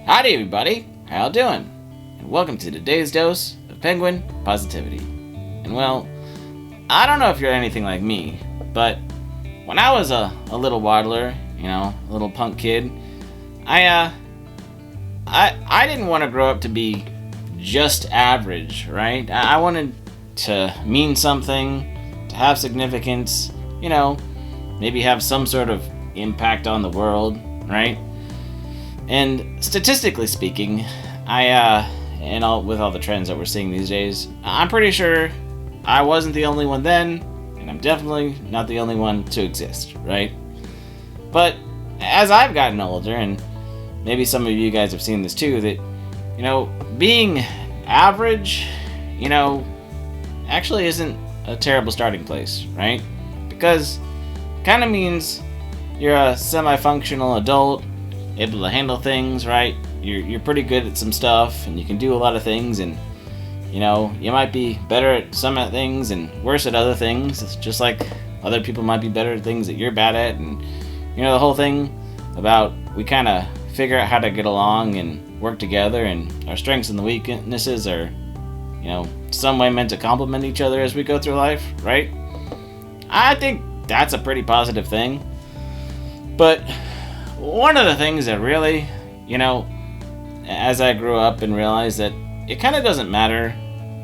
Howdy everybody, how y'all doing? And welcome to today's dose of penguin positivity. And well, I don't know if you're anything like me, but when I was a little waddler, a little punk kid, I didn't want to grow up to be just average, right? I wanted to mean something, to have significance, maybe have some sort of impact on the world, right? And statistically speaking, with all the trends that we're seeing these days, I'm pretty sure I wasn't the only one then, and I'm definitely not the only one to exist, right? But as I've gotten older, and maybe some of you guys have seen this too, that, being average, actually isn't a terrible starting place, right? Because it kind of means you're a semi-functional adult, able to handle things, right? You're pretty good at some stuff, and you can do a lot of things, and you might be better at some things and worse at other things. It's just like other people might be better at things that you're bad at, and the whole thing about we kind of figure out how to get along and work together, and our strengths and the weaknesses are some way meant to complement each other as we go through life, right? I think that's a pretty positive thing. But one of the things that really, as I grew up and realized that it kind of doesn't matter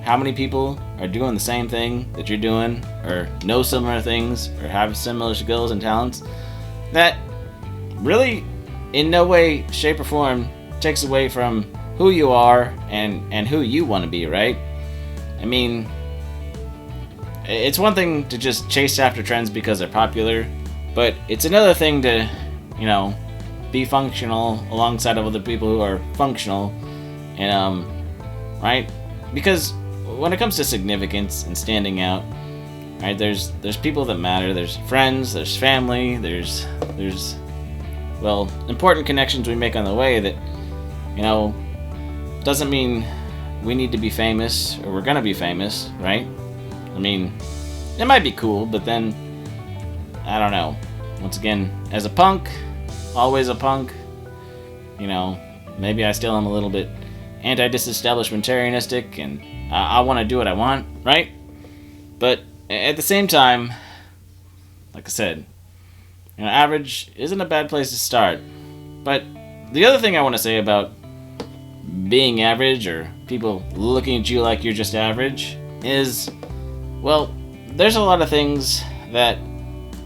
how many people are doing the same thing that you're doing, or know similar things, or have similar skills and talents, that really in no way, shape, or form takes away from who you are and who you want to be, right? I mean, it's one thing to just chase after trends because they're popular, but it's another thing to, be functional alongside of other people who are functional, and right? Because when it comes to significance and standing out, right? There's people that matter. There's friends. There's family. There's important connections we make on the way that, doesn't mean we need to be famous or we're gonna be famous, right? I mean, it might be cool, but then I don't know. Once again, as a punk, always a punk, maybe I still am a little bit anti-disestablishmentarianistic, and I want to do what I want, right? But at the same time, like I said, average isn't a bad place to start. But the other thing I want to say about being average, or people looking at you like you're just average, is, well, there's a lot of things that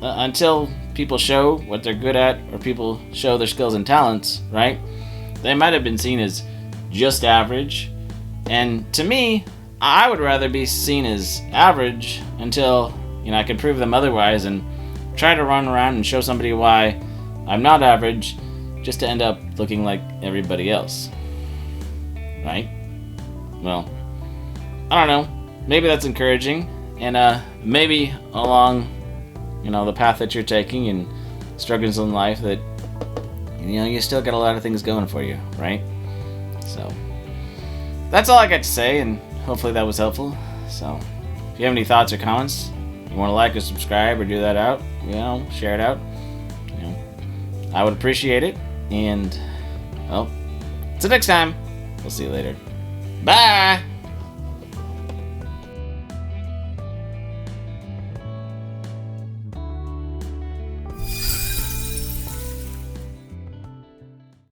until people show what they're good at, or people show their skills and talents, right, they might have been seen as just average. And to me, I would rather be seen as average until I can prove them otherwise, and try to run around and show somebody why I'm not average, just to end up looking like everybody else, right? Well, I don't know, maybe that's encouraging, and maybe along the path that you're taking and struggles in life, that you still got a lot of things going for you, right? So that's all I got to say, and hopefully that was helpful. So if you have any thoughts or comments, you want to like or subscribe or do that out, share it out, I would appreciate it. And well, until next time, we'll see you later. Bye.